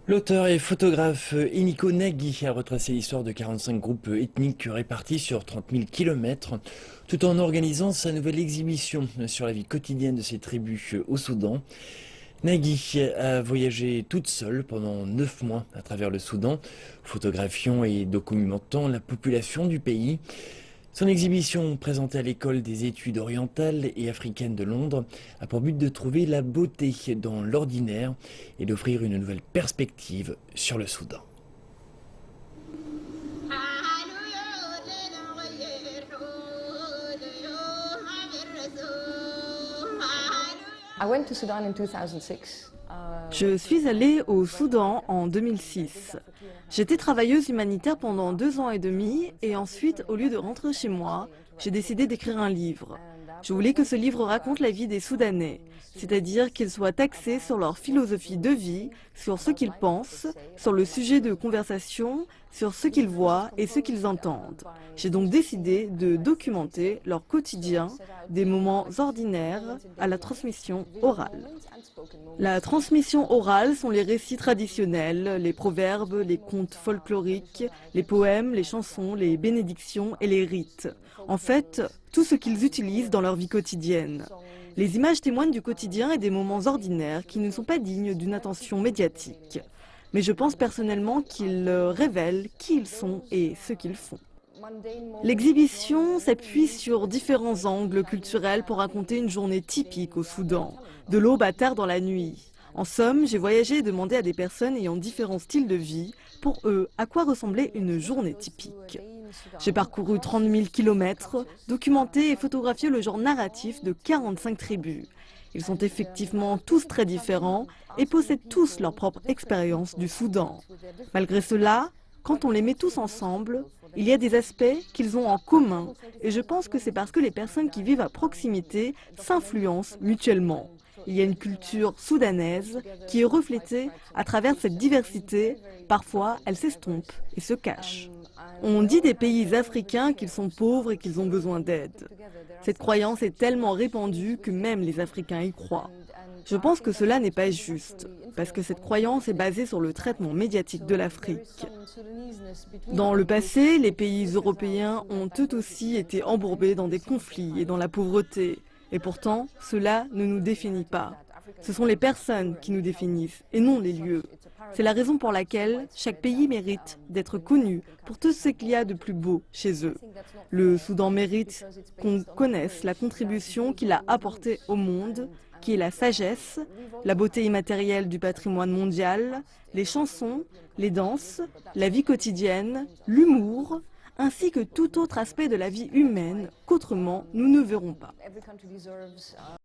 L'auteur et photographe Emiko Nagy a retracé l'histoire de 45 groupes ethniques répartis sur 30 000 kilomètres, tout en organisant sa nouvelle exhibition sur la vie quotidienne de ces tribus au Soudan. Nagy a voyagé toute seule pendant 9 mois à travers le Soudan, photographiant et documentant la population du pays. Son exhibition, présentée à l'école des études orientales et africaines de Londres, a pour but de trouver la beauté dans l'ordinaire et d'offrir une nouvelle perspective sur le Soudan. Je suis allée au Soudan en 2006. J'étais travailleuse humanitaire pendant 2 ans et demi et ensuite, au lieu de rentrer chez moi, j'ai décidé d'écrire un livre. Je voulais que ce livre raconte la vie des Soudanais, c'est-à-dire qu'il soit axé sur leur philosophie de vie, sur ce qu'ils pensent, sur le sujet de conversation, sur ce qu'ils voient et ce qu'ils entendent. J'ai donc décidé de documenter leur quotidien, des moments ordinaires à la transmission orale. La transmission orale sont les récits traditionnels, les proverbes, les contes folkloriques, les poèmes, les chansons, les bénédictions et les rites. En fait, tout ce qu'ils utilisent dans leur vie quotidienne. Les images témoignent du quotidien et des moments ordinaires qui ne sont pas dignes d'une attention médiatique. Mais je pense personnellement qu'ils révèlent qui ils sont et ce qu'ils font. L'exhibition s'appuie sur différents angles culturels pour raconter une journée typique au Soudan, de l'aube à tard dans la nuit. En somme, j'ai voyagé et demandé à des personnes ayant différents styles de vie, pour eux, à quoi ressemblait une journée typique. J'ai parcouru 30 000 kilomètres, documenté et photographié le genre narratif de 45 tribus. Ils sont effectivement tous très différents et possèdent tous leur propre expérience du Soudan. Malgré cela, quand on les met tous ensemble, il y a des aspects qu'ils ont en commun et je pense que c'est parce que les personnes qui vivent à proximité s'influencent mutuellement. Il y a une culture soudanaise qui est reflétée à travers cette diversité. Parfois, elle s'estompe et se cache. On dit des pays africains qu'ils sont pauvres et qu'ils ont besoin d'aide. Cette croyance est tellement répandue que même les Africains y croient. Je pense que cela n'est pas juste, parce que cette croyance est basée sur le traitement médiatique de l'Afrique. Dans le passé, les pays européens ont eux aussi été embourbés dans des conflits et dans la pauvreté. Et pourtant, cela ne nous définit pas. Ce sont les personnes qui nous définissent et non les lieux. C'est la raison pour laquelle chaque pays mérite d'être connu pour tout ce qu'il y a de plus beau chez eux. Le Soudan mérite qu'on connaisse la contribution qu'il a apportée au monde, qui est la sagesse, la beauté immatérielle du patrimoine mondial, les chansons, les danses, la vie quotidienne, l'humour, ainsi que tout autre aspect de la vie humaine qu'autrement nous ne verrons pas.